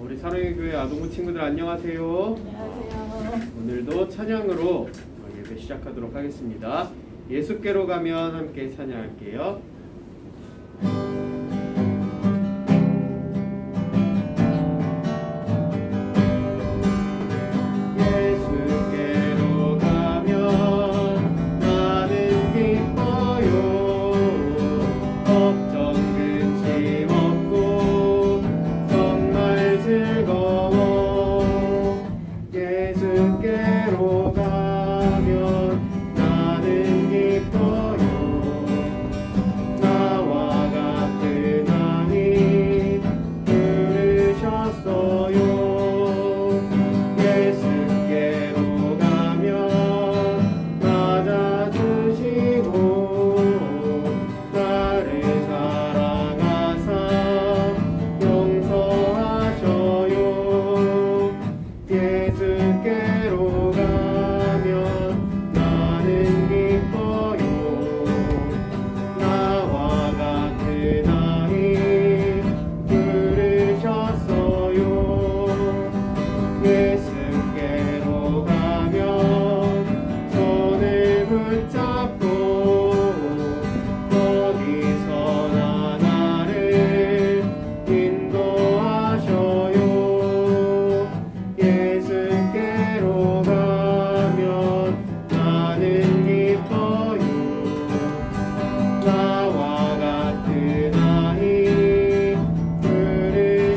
우리 사랑의 교회 아동부 친구들 안녕하세요. 안녕하세요. 오늘도 찬양으로 예배 시작하도록 하겠습니다. 예수께로 가면 함께 찬양할게요. 예수께로 가면 나는 기뻐요. 걱정 근심 없고 정말 즐거워. 예수께로 가면 나는 기뻐요. 나와 같은 아이 부르셨어요. 예수께로 가면 맞아주시고 나를 사랑하사 용서하셔요. 예수께로 가면 나는 기뻐요. 나와 같은 아이 부르셨어요. 예수께로 가면 손을 붙잡고 어디서나 나를 인도하셔요. 예수께로 가면 나는 기뻐요. 나와 같은 아이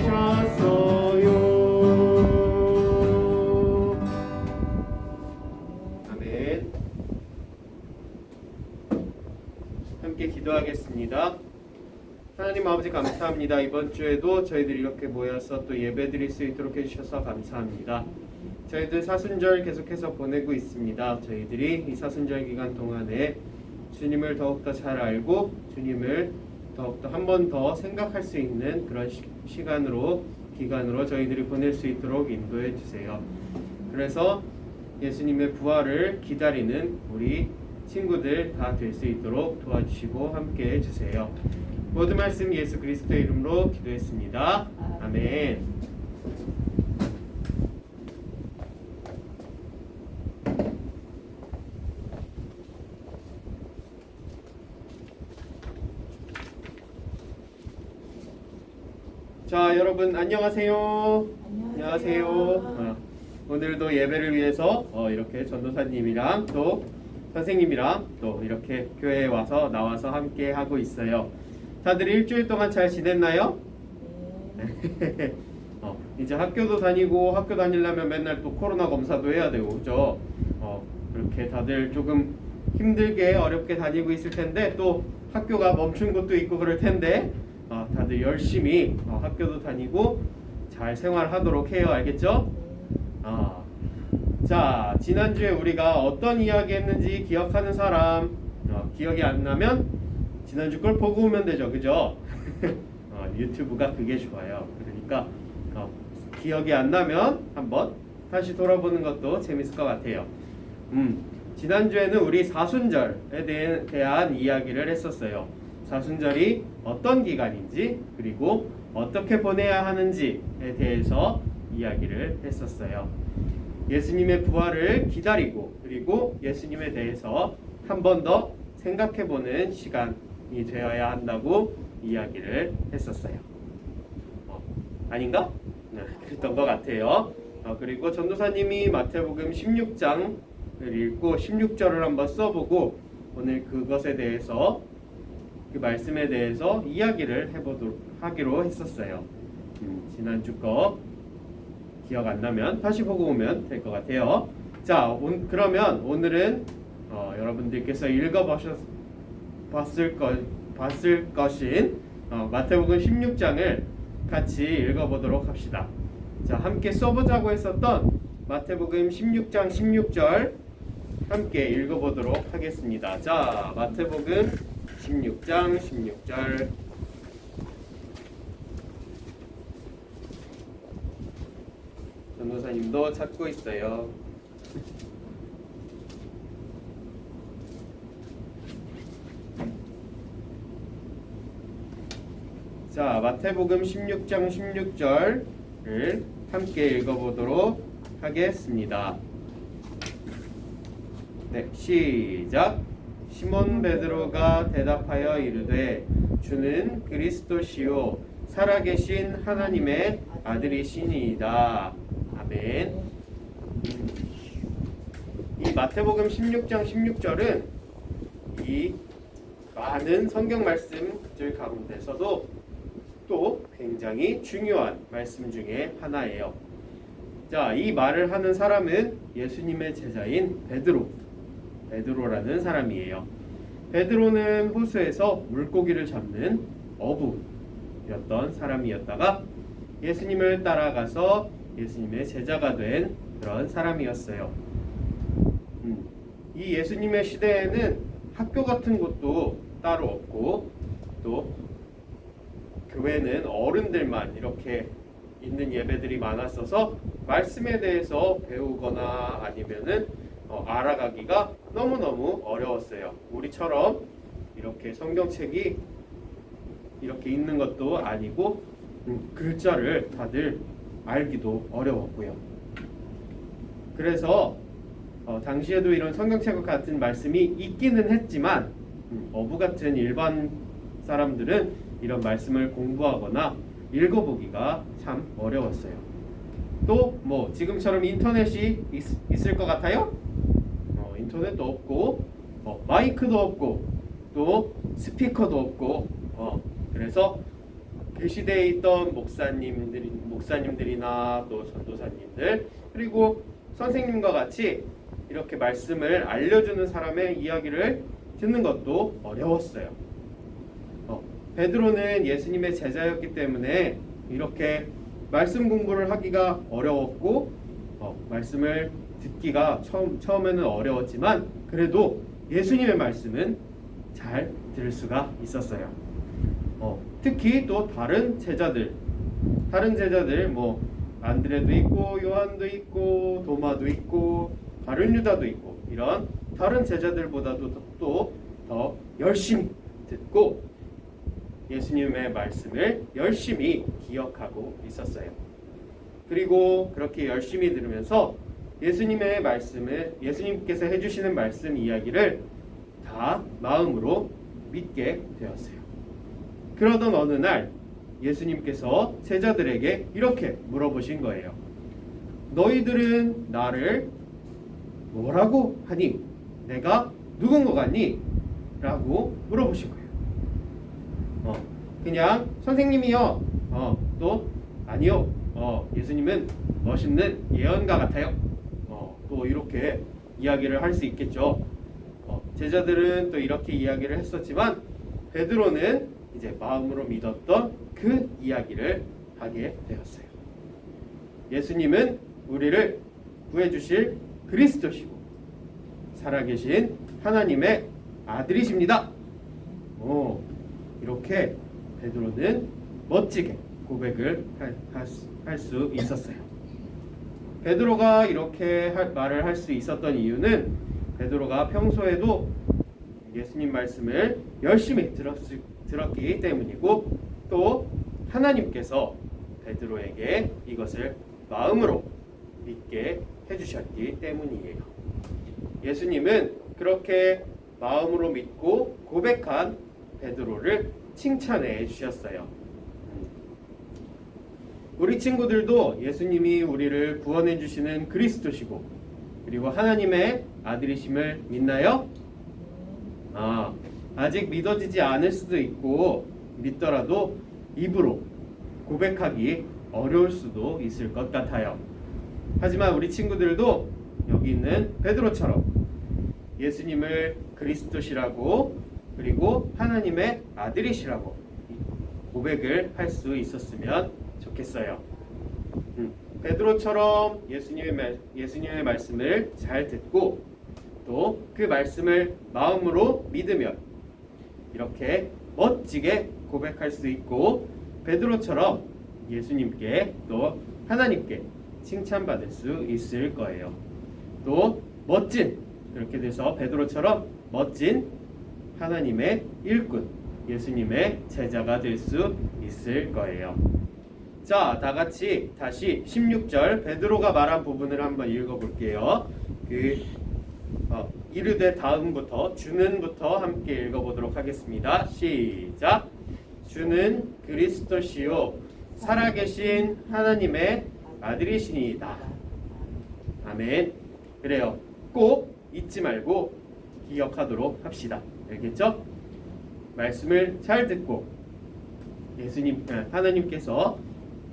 부르셨어요. 아멘. 함께 기도하겠습니다. 하나님 아버지 감사합니다. 이번 주에도 저희들이 이렇게 모여서 또 예배 드릴 수 있도록 해주셔서 감사합니다. 저희들 사순절 계속해서 보내고 있습니다. 저희들이 이 사순절 기간 동안에 주님을 더욱더 잘 알고 주님을 더욱더 한 번 더 생각할 수 있는 그런 기간으로 저희들이 보낼 수 있도록 인도해 주세요. 그래서 예수님의 부활을 기다리는 우리 친구들 다 될 수 있도록 도와주시고 함께 해주세요. 모든 말씀 예수 그리스도의 이름으로 기도했습니다. 아멘. 자, 여러분 안녕하세요. 안녕하세요. 오늘도 예배를 위해서 이렇게 전도사님이랑 또 선생님이랑 또 이렇게 교회에 나와서 함께 하고 있어요. 다들 일주일 동안 잘 지냈나요? 네. 이제 학교도 다니고 학교 다니려면 맨날 또 코로나 검사도 해야 되고 그죠? 그렇게 다들 조금 힘들게 어렵게 다니고 있을 텐데 또 학교가 멈춘 곳도 있고 그럴 텐데 다들 열심히 학교도 다니고 잘 생활하도록 해요. 알겠죠? 자, 지난주에 우리가 어떤 이야기 했는지 기억하는 사람, 기억이 안 나면 지난주 걸 보고 오면 되죠. 그죠? 유튜브가 그게 좋아요. 그러니까 기억이 안 나면 한번 다시 돌아보는 것도 재밌을 것 같아요. 지난주에는 우리 사순절에 대한 이야기를 했었어요. 사순절이 어떤 기간인지 그리고 어떻게 보내야 하는지에 대해서 이야기를 했었어요. 예수님의 부활을 기다리고 그리고 예수님에 대해서 한 번 더 생각해보는 시간이 되어야 한다고 이야기를 했었어요. 아닌가? 네, 그랬던 것 같아요. 그리고 전도사님이 마태복음 16장을 읽고 16절을 한번 써보고 오늘 그것에 대해서 그 말씀에 대해서 이야기를 하기로 했었어요. 지난주 거 기억 안 나면 다시 보고 오면 될 것 같아요. 자, 그러면 오늘은 여러분들께서 봤을 것인 마태복음 16장을 같이 읽어보도록 합시다. 자, 함께 써보자고 했었던 마태복음 16장 16절 함께 읽어보도록 하겠습니다. 자, 마태복음 16장 16절 전도사님도 찾고 있어요. 자, 마태복음 16장 16절 함께 읽어보도록 하겠습니다. 네, 시작. 시몬 베드로가 대답하여 이르되 주는 그리스도시요 살아계신 하나님의 아들이시니이다. 아멘. 이 마태복음 16장 16절은 이 많은 성경 말씀들 가운데서도 또 굉장히 중요한 말씀 중에 하나예요. 자, 이 말을 하는 사람은 예수님의 제자인 베드로라는 사람이에요. 베드로는 호수에서 물고기를 잡는 어부였던 사람이었다가 예수님을 따라가서 예수님의 제자가 된 그런 사람이었어요. 이 예수님의 시대에는 학교 같은 곳도 따로 없고 또 교회는 어른들만 이렇게 있는 예배들이 많았어서 말씀에 대해서 배우거나 아니면은 알아가기가 너무너무 어려웠어요. 우리처럼 이렇게 성경책이 이렇게 있는 것도 아니고 글자를 다들 알기도 어려웠고요. 그래서 당시에도 이런 성경책 같은 말씀이 있기는 했지만 어부 같은 일반 사람들은 이런 말씀을 공부하거나 읽어보기가 참 어려웠어요. 또 뭐 지금처럼 인터넷이 있을 것 같아요? 인터넷도 없고 마이크도 없고 또 스피커도 없고 그래서 그 시대에 있던 목사님들이나 또 전도사님들 그리고 선생님과 같이 이렇게 말씀을 알려주는 사람의 이야기를 듣는 것도 어려웠어요. 베드로는 예수님의 제자였기 때문에 이렇게 말씀 공부를 하기가 어려웠고 말씀을 듣기가 처음에는 어려웠지만 그래도 예수님의 말씀은 잘 들을 수가 있었어요. 특히 또 다른 제자들 뭐 안드레도 있고 요한도 있고 도마도 있고 바른 유다도 있고 이런 다른 제자들보다도 또 더 열심히 듣고 예수님의 말씀을 열심히 기억하고 있었어요. 그리고 그렇게 열심히 들으면서 예수님의 말씀을 예수님께서 해주시는 말씀 이야기를 다 마음으로 믿게 되었어요. 그러던 어느 날 예수님께서 제자들에게 이렇게 물어보신 거예요. 너희들은 나를 뭐라고 하니? 내가 누군 것 같니? 라고 물어보신 거예요. 그냥 선생님이요. 또 아니요. 예수님은 멋있는 예언가 같아요. 또 이렇게 이야기를 할 수 있겠죠. 제자들은 또 이렇게 이야기를 했었지만 베드로는 이제 마음으로 믿었던 그 이야기를 하게 되었어요. 예수님은 우리를 구해주실 그리스도시고 살아계신 하나님의 아들이십니다. 이렇게 베드로는 멋지게 고백을 할 수 있었어요. 베드로가 이렇게 말을 할 수 있었던 이유는 베드로가 평소에도 예수님 말씀을 열심히 들었기 때문이고 또 하나님께서 베드로에게 이것을 마음으로 믿게 해주셨기 때문이에요. 예수님은 그렇게 마음으로 믿고 고백한 베드로를 칭찬해 주셨어요. 우리 친구들도 예수님이 우리를 구원해 주시는 그리스도시고 그리고 하나님의 아들이심을 믿나요? 아직 믿어지지 않을 수도 있고 믿더라도 입으로 고백하기 어려울 수도 있을 것 같아요. 하지만 우리 친구들도 여기 있는 베드로처럼 예수님을 그리스도시라고 그리고 하나님의 아들이시라고 고백을 할 수 있었으면 좋겠어요. 베드로처럼 예수님의 말씀을 잘 듣고 또 그 말씀을 마음으로 믿으면 이렇게 멋지게 고백할 수 있고 베드로처럼 예수님께 또 하나님께 칭찬받을 수 있을 거예요. 또 멋진 그렇게 돼서 베드로처럼 멋진 하나님의 일꾼 예수님의 제자가 될 수 있을 거예요. 자, 다 같이 다시 16절 베드로가 말한 부분을 한번 읽어볼게요. 이르되 다음부터 주는부터 함께 읽어보도록 하겠습니다. 시작. 주는 그리스도시요 살아계신 하나님의 아들이시니이다. 아멘. 그래요. 꼭 잊지 말고 기억하도록 합시다. 알겠죠? 말씀을 잘 듣고 하나님께서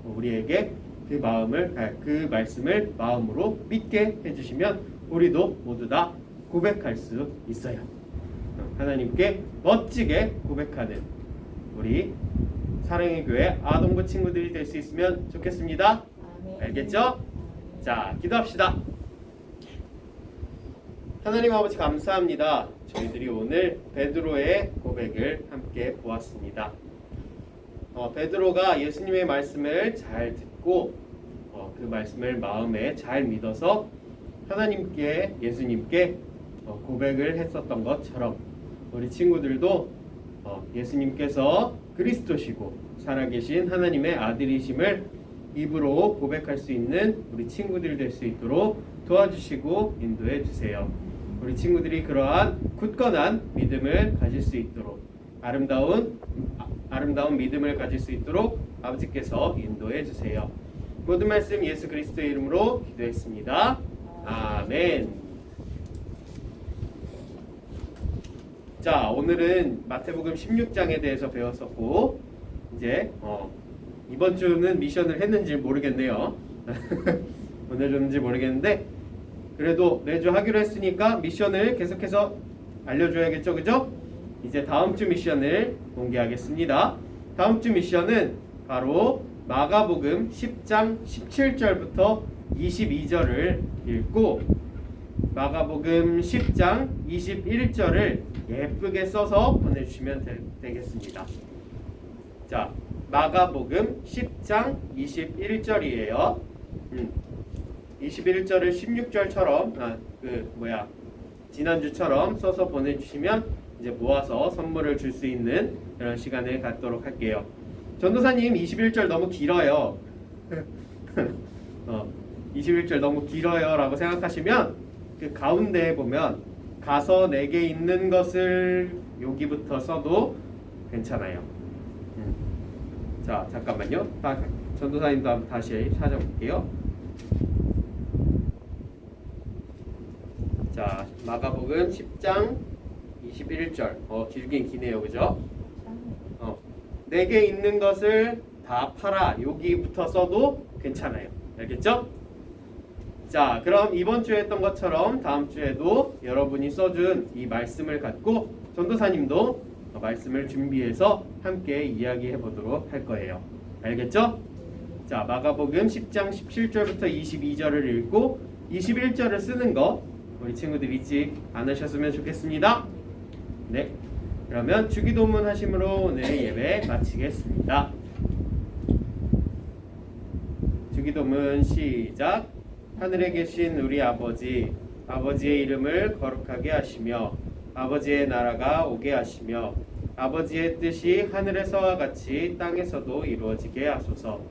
우리에게 그 말씀을 마음으로 믿게 해주시면 우리도 모두 다 고백할 수 있어요. 하나님께 멋지게 고백하는 우리 사랑의 교회 아동부 친구들이 될 수 있으면 좋겠습니다. 알겠죠? 자, 기도합시다. 하나님 아버지 감사합니다. 저희들이 오늘 베드로의 고백을 함께 보았습니다. 베드로가 예수님의 말씀을 잘 듣고 그 말씀을 마음에 잘 믿어서 하나님께 예수님께 고백을 했었던 것처럼 우리 친구들도 예수님께서 그리스도시고 살아계신 하나님의 아들이심을 입으로 고백할 수 있는 우리 친구들 될 수 있도록 도와주시고 인도해 주세요. 우리 친구들이 그러한 굳건한 믿음을 가질 수 있도록 아름다운 믿음을 가질 수 있도록 아버지께서 인도해 주세요. 모든 말씀 예수 그리스도의 이름으로 기도했습니다. 아멘. 자, 오늘은 마태복음 16장에 대해서 배웠었고 이제 이번 주는 미션을 했는지 모르겠네요. 보내줬는지 모르겠는데 그래도 매주 하기로 했으니까 미션을 계속해서 알려줘야겠죠, 그죠? 이제 다음 주 미션을 공개하겠습니다. 다음 주 미션은 바로 마가복음 10장 17절부터 22절을 읽고 마가복음 10장 21절을 예쁘게 써서 보내주시면 되겠습니다. 자, 마가복음 10장 21절이에요. 21절을 16절처럼 지난주처럼 써서 보내주시면 이제 모아서 선물을 줄 수 있는 그런 시간을 갖도록 할게요. 전도사님 21절 너무 길어요. 21절 너무 길어요 라고 생각하시면 그 가운데에 보면 가서 내게 있는 것을 여기부터 써도 괜찮아요. 자, 잠깐만요. 전도사님도 한번 다시 찾아볼게요. 자, 마가복음 10장 21절. 길긴 기네요, 그죠? 내게 있는 것을 다 팔아. 여기부터 써도 괜찮아요. 알겠죠? 자, 그럼 이번 주에 했던 것처럼 다음 주에도 여러분이 써준 이 말씀을 갖고 전도사님도 말씀을 준비해서 함께 이야기해 보도록 할 거예요. 알겠죠? 자, 마가복음 10장 17절부터 22절을 읽고 21절을 쓰는 거 우리 친구들 잊지 않으셨으면 좋겠습니다. 네, 그러면 주기도문 하심으로 오늘 예배 마치겠습니다. 주기도문 시작. 하늘에 계신 우리 아버지, 아버지의 이름을 거룩하게 하시며 아버지의 나라가 오게 하시며 아버지의 뜻이 하늘에서와 같이 땅에서도 이루어지게 하소서.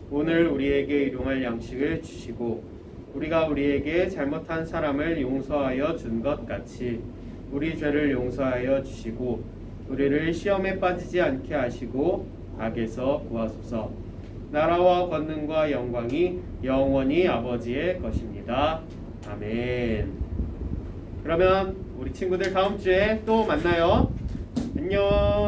오늘 우리에게 일용할 양식을 주시고 우리가 우리에게 잘못한 사람을 용서하여 준 것 같이 우리 죄를 용서하여 주시고 우리를 시험에 빠지지 않게 하시고 악에서 구하소서. 나라와 권능과 영광이 영원히 아버지의 것입니다. 아멘. 그러면 우리 친구들 다음 주에 또 만나요. 안녕.